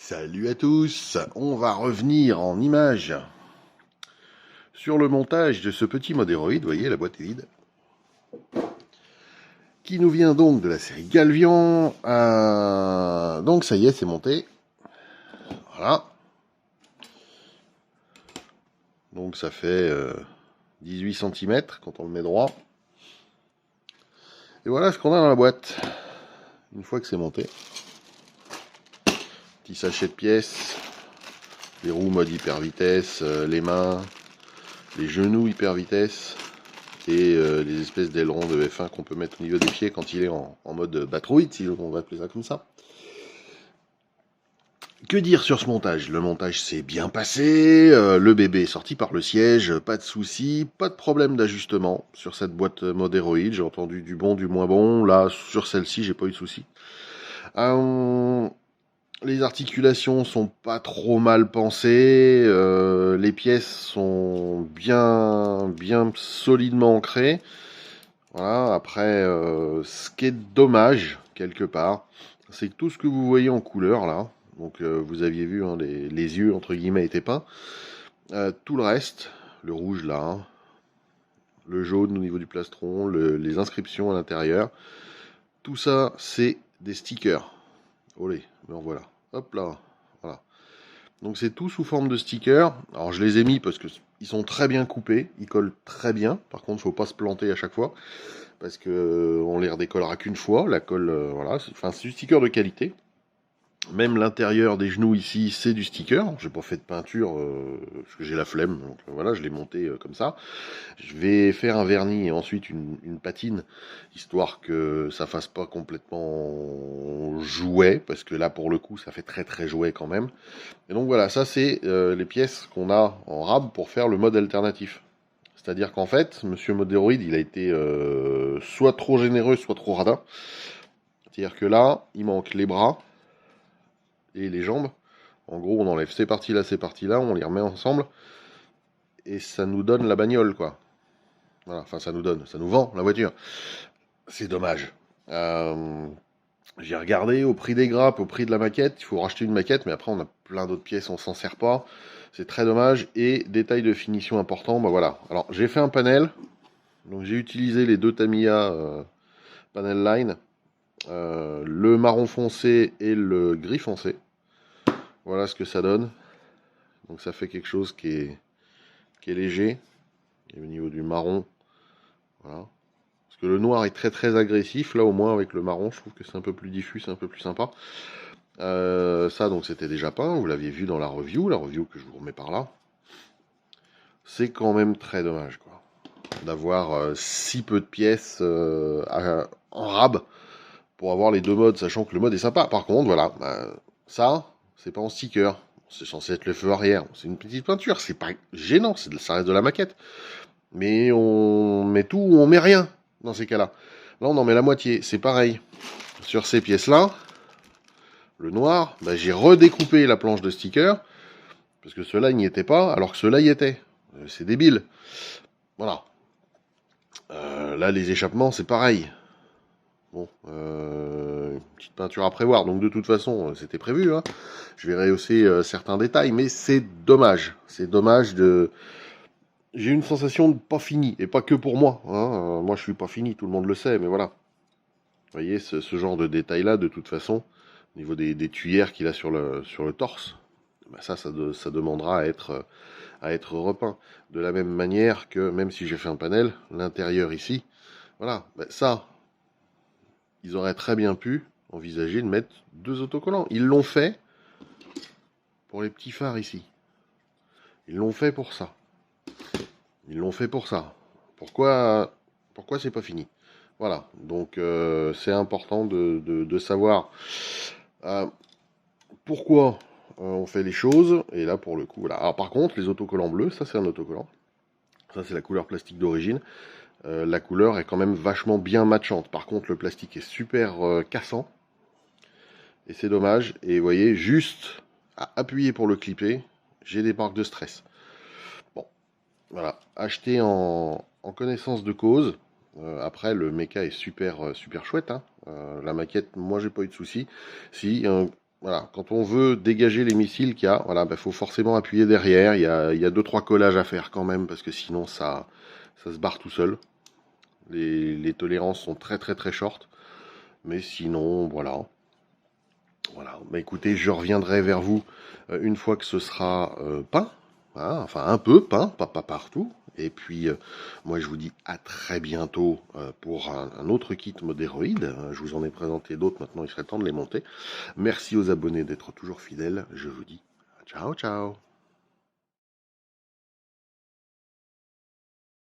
Salut à tous, on va revenir en images sur le montage de ce petit modéroïde, vous voyez la boîte est vide, qui nous vient donc de la série Galvion. Donc ça y est, c'est monté, voilà, donc ça fait 18 cm quand on le met droit, et voilà ce qu'on a dans la boîte, une fois que c'est monté. Petit sachet de pièces, les roues mode hyper vitesse, les mains, les genoux hyper vitesse et les espèces d'ailerons de F1 qu'on peut mettre au niveau des pieds quand il est en mode batrouille, si on va appeler ça comme ça. Que dire sur ce montage? Le montage s'est bien passé, le bébé est sorti par le siège, pas de soucis, pas de problème d'ajustement sur cette boîte modéroïde. J'ai entendu du bon, du moins bon. Là, sur celle-ci, j'ai pas eu de soucis. Les articulations sont pas trop mal pensées, les pièces sont bien solidement ancrées. Voilà, après, ce qui est dommage, quelque part, c'est que tout ce que vous voyez en couleur, là, donc vous aviez vu, hein, les yeux, entre guillemets, étaient peints, tout le reste, le rouge, là, hein, le jaune au niveau du plastron, les inscriptions à l'intérieur, tout ça, c'est des stickers. Olé, me revoilà. Hop là, voilà. Donc c'est tout sous forme de stickers. Alors je les ai mis parce que ils sont très bien coupés, ils collent très bien. Par contre, faut pas se planter à chaque fois parce que on les redécollera qu'une fois. La colle, voilà, c'est du sticker de qualité. Même l'intérieur des genoux ici, c'est du sticker. J'ai pas fait de peinture parce que j'ai la flemme. Donc voilà, je l'ai monté comme ça. Je vais faire un vernis et ensuite une patine, histoire que ça fasse pas complètement jouet, parce que là pour le coup ça fait très jouet quand même. Et donc voilà, ça c'est les pièces qu'on a en rab pour faire le mode alternatif. C'est-à-dire qu'en fait, Monsieur Modéroïde, il a été soit trop généreux, soit trop radin. C'est-à-dire que là, il manque les bras et les jambes. En gros, on enlève ces parties-là, on les remet ensemble, et ça nous donne la bagnole, quoi. Voilà, enfin ça nous vend la voiture. C'est dommage. J'ai regardé au prix des grappes, au prix de la maquette, il faut racheter une maquette, mais après on a plein d'autres pièces, on s'en sert pas. C'est très dommage. Et détail de finition important, bah voilà. Alors j'ai fait un panel, donc j'ai utilisé les deux Tamiya Panel Line, le marron foncé et le gris foncé. Voilà ce que ça donne. Donc ça fait quelque chose qui est léger. Et au niveau du marron, voilà. Parce que le noir est très agressif. Là, au moins, avec le marron, je trouve que c'est un peu plus diffus, c'est un peu plus sympa. Ça, donc, c'était déjà peint. Vous l'aviez vu dans la review que je vous remets par là. C'est quand même très dommage, quoi, d'avoir si peu de pièces en rab pour avoir les deux modes, sachant que le mode est sympa. Par contre, voilà, ça, c'est pas en sticker. C'est censé être le feu arrière. C'est une petite peinture. C'est pas gênant. Ça reste de la maquette. Mais on met tout ou on met rien dans ces cas-là. Là, on en met la moitié. C'est pareil. Sur ces pièces-là, le noir, bah, j'ai redécoupé la planche de sticker, parce que ceux-là, ils n'y étaient pas, alors que ceux-là y étaient. C'est débile. Voilà. Là, les échappements, c'est pareil. Bon, une petite peinture à prévoir. Donc, de toute façon, c'était prévu, hein. Je vais rehausser certains détails, mais c'est dommage. C'est dommage de... J'ai une sensation de pas fini, et pas que pour moi, hein. Moi, je suis pas fini, tout le monde le sait, mais voilà. Vous voyez, ce genre de détail-là, de toute façon, au niveau des tuyères qu'il a sur le torse, bah ça demandera à être repeint. De la même manière que, même si j'ai fait un panel, l'intérieur ici, voilà, bah ça, ils auraient très bien pu envisager de mettre deux autocollants. Ils l'ont fait pour les petits phares ici. Ils l'ont fait pour ça. Ils l'ont fait pour ça. Pourquoi c'est pas fini? Voilà, donc c'est important de savoir pourquoi on fait les choses. Et là, pour le coup, voilà. Alors, par contre, les autocollants bleus, ça c'est un autocollant. Ça c'est la couleur plastique d'origine. La couleur est quand même vachement bien matchante. Par contre, le plastique est super cassant. Et c'est dommage. Et vous voyez, juste à appuyer pour le clipper, j'ai des marques de stress. Bon, voilà. Acheter en connaissance de cause. Après, le méca est super chouette, hein. La maquette, moi, j'ai pas eu de soucis. Si, voilà, quand on veut dégager les missiles qu'il y a, voilà, faut forcément appuyer derrière. Il y a 2-3 collages à faire quand même, parce que sinon ça se barre tout seul. Les tolérances sont très très très short. Mais sinon, voilà. Voilà. Bah, écoutez, je reviendrai vers vous une fois que ce sera peint. Hein, enfin, un peu peint, pas partout. Et puis, moi, je vous dis à très bientôt pour un autre kit modéroïde. Je vous en ai présenté d'autres, maintenant il serait temps de les monter. Merci aux abonnés d'être toujours fidèles. Je vous dis ciao, ciao.